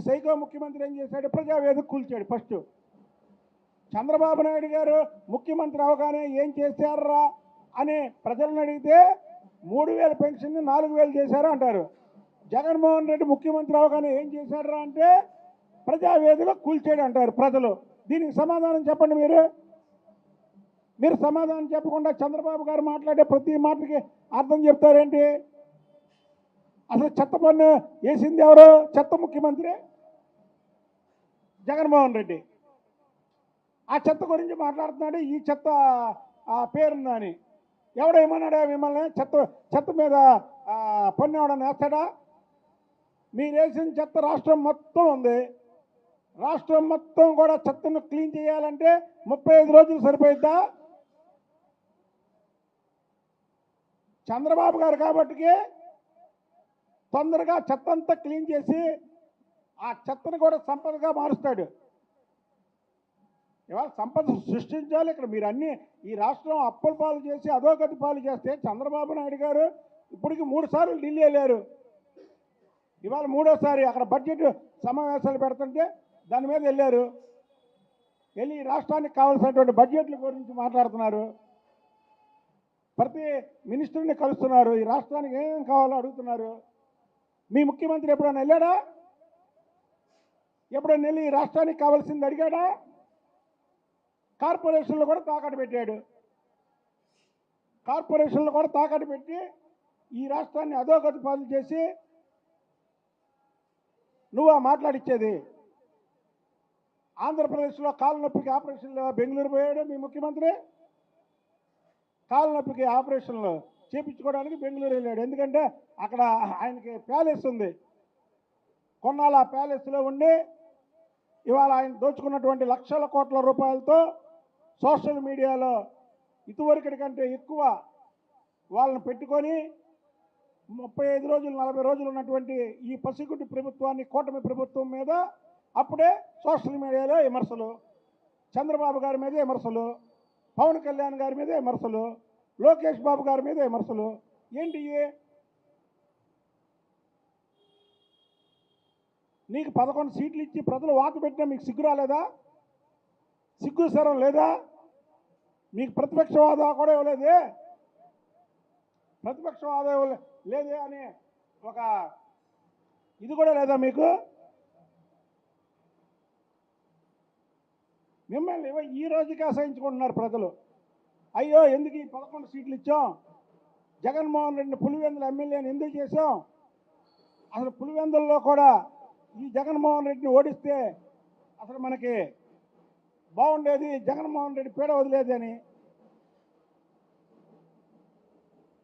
Psycho ముఖ్యమంత్రి ఏం చేశాడు? ప్రజావేదిక కూల్చాడు ఫస్ట్. చంద్రబాబు నాయుడు గారు ముఖ్యమంత్రి అవగానే ఏం చేశారా అని ప్రజలను అడిగితే 3,000 పెన్షన్ని 4,000 చేశారు అంటారు. జగన్మోహన్ రెడ్డి ముఖ్యమంత్రి అవగానే ఏం చేశారా అంటే ప్రజావేదిక కూల్చాడు అంటారు ప్రజలు. దీనికి సమాధానం చెప్పండి. మీరు సమాధానం చెప్పకుండా చంద్రబాబు గారు మాట్లాడే ప్రతి మాటకి అర్థం చెప్తారేంటి? అసలు చెత్త పన్ను వేసింది ఎవరు? చెత్త ముఖ్యమంత్రి జగన్మోహన్ రెడ్డి. ఆ చెత్త గురించి మాట్లాడుతున్నాడు. ఈ చెత్త పేరుందని ఎవడేమన్నాడా మిమ్మల్ని? చెత్త మీద పన్ను ఎవడని వేస్తాడా? మీరు వేసిన చెత్త రాష్ట్రం మొత్తం ఉంది. రాష్ట్రం మొత్తం కూడా చెత్తను క్లీన్ చేయాలంటే 35 రోజులు సరిపోయిద్దా? చంద్రబాబు గారు కాబట్టి తొందరగా చెత్త అంతా క్లీన్ చేసి ఆ చెత్తను కూడా సంపదగా మారుస్తాడు. ఇవాళ సంపద సృష్టించాలి. ఇక్కడ మీరు అన్నీ ఈ రాష్ట్రం అప్పుల పాలు చేసి అధోగతి పాలు చేస్తే చంద్రబాబు నాయుడు గారు ఇప్పటికి 3 సార్లు ఢిల్లీ వెళ్ళారు. ఇవాళ 3వసారి అక్కడ బడ్జెట్ సమావేశాలు పెడుతుంటే దాని మీద వెళ్ళారు. వెళ్ళి ఈ రాష్ట్రానికి కావాల్సినటువంటి బడ్జెట్ల గురించి మాట్లాడుతున్నారు. ప్రతి మినిస్టర్ని కలుస్తున్నారు. ఈ రాష్ట్రానికి ఏం కావాలో అడుగుతున్నారు. మీ ముఖ్యమంత్రి ఎప్పుడైనా వెళ్ళాడా? ఎప్పుడైనా వెళ్ళి ఈ రాష్ట్రానికి కావాల్సింది అడిగాడా? కార్పొరేషన్లు కూడా తాకట్టు పెట్టాడు. కార్పొరేషన్లు కూడా తాకట్టు పెట్టి ఈ రాష్ట్రాన్ని అధోగతి పాలు చేసి నువ్వు మాట్లాడిచ్చేది. ఆంధ్రప్రదేశ్లో కాళ్ళ నొప్పికి ఆపరేషన్లో బెంగళూరు పోయాడు మీ ముఖ్యమంత్రి. కాళ్ళ నొప్పికి ఆపరేషన్లు చేయించుకోవడానికి బెంగళూరు వెళ్ళాడు. ఎందుకంటే అక్కడ ఆయనకి ప్యాలెస్ ఉంది. కొన్నాళ్ళు ఆ ప్యాలెస్లో ఉండి ఇవాళ ఆయన దోచుకున్నటువంటి లక్షల కోట్ల రూపాయలతో సోషల్ మీడియాలో ఇదివరకటి కంటే ఎక్కువ వాళ్ళని పెట్టుకొని 35 రోజులు 40 రోజులు ఉన్నటువంటి ఈ పసిగుడ్డి ప్రభుత్వాన్ని, కూటమి ప్రభుత్వం మీద అప్పుడే సోషల్ మీడియాలో విమర్శలు, చంద్రబాబు గారి మీద విమర్శలు, పవన్ కళ్యాణ్ గారి మీద విమర్శలు, లోకేష్ బాబు గారి మీద విమర్శలు. ఏంటి? నీకు 11 సీట్లు ఇచ్చి ప్రజలు వాత పెట్టినా మీకు సిగ్గు రాలేదా? సిగ్గు సరం లేదా? మీకు ప్రతిపక్ష హోదా కూడా ఇవ్వలేదే. ప్రతిపక్ష హోదా లేదే అని ఒక ఇది కూడా లేదా మీకు? మిమ్మల్ని ఈ రోజుకి అసహించుకుంటున్నారు ప్రజలు. అయ్యో ఎందుకు ఈ 11 సీట్లు ఇచ్చాం? జగన్మోహన్ రెడ్డిని పులివెందుల ఎమ్మెల్యేని ఎందుకు చేసాం? అసలు పులివెందుల్లో కూడా ఈ జగన్మోహన్ రెడ్డిని ఓడిస్తే అసలు మనకి బాగుండేది, జగన్మోహన్ రెడ్డి పీడ వదిలేది అని.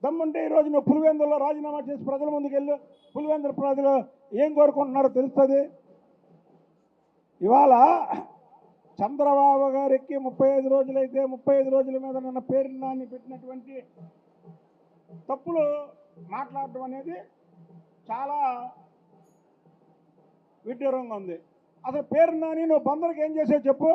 దమ్ముంటే ఈరోజు నువ్వు పులివెందుల్లో రాజీనామా చేసి ప్రజల ముందుకు వెళ్ళు. పులివెందుల ప్రజలు ఏం కోరుకుంటున్నారో తెలుస్తుంది. ఇవాళ చంద్రబాబు గారికి 35 రోజులైతే 35 రోజుల మీద నిన్న పేరు నాని పెట్టినటువంటి తప్పులు మాట్లాడడం అనేది చాలా విడ్డూరంగా ఉంది. అసలు పేరు నాని నువ్వు బందరికి ఏం చేసావు చెప్పు?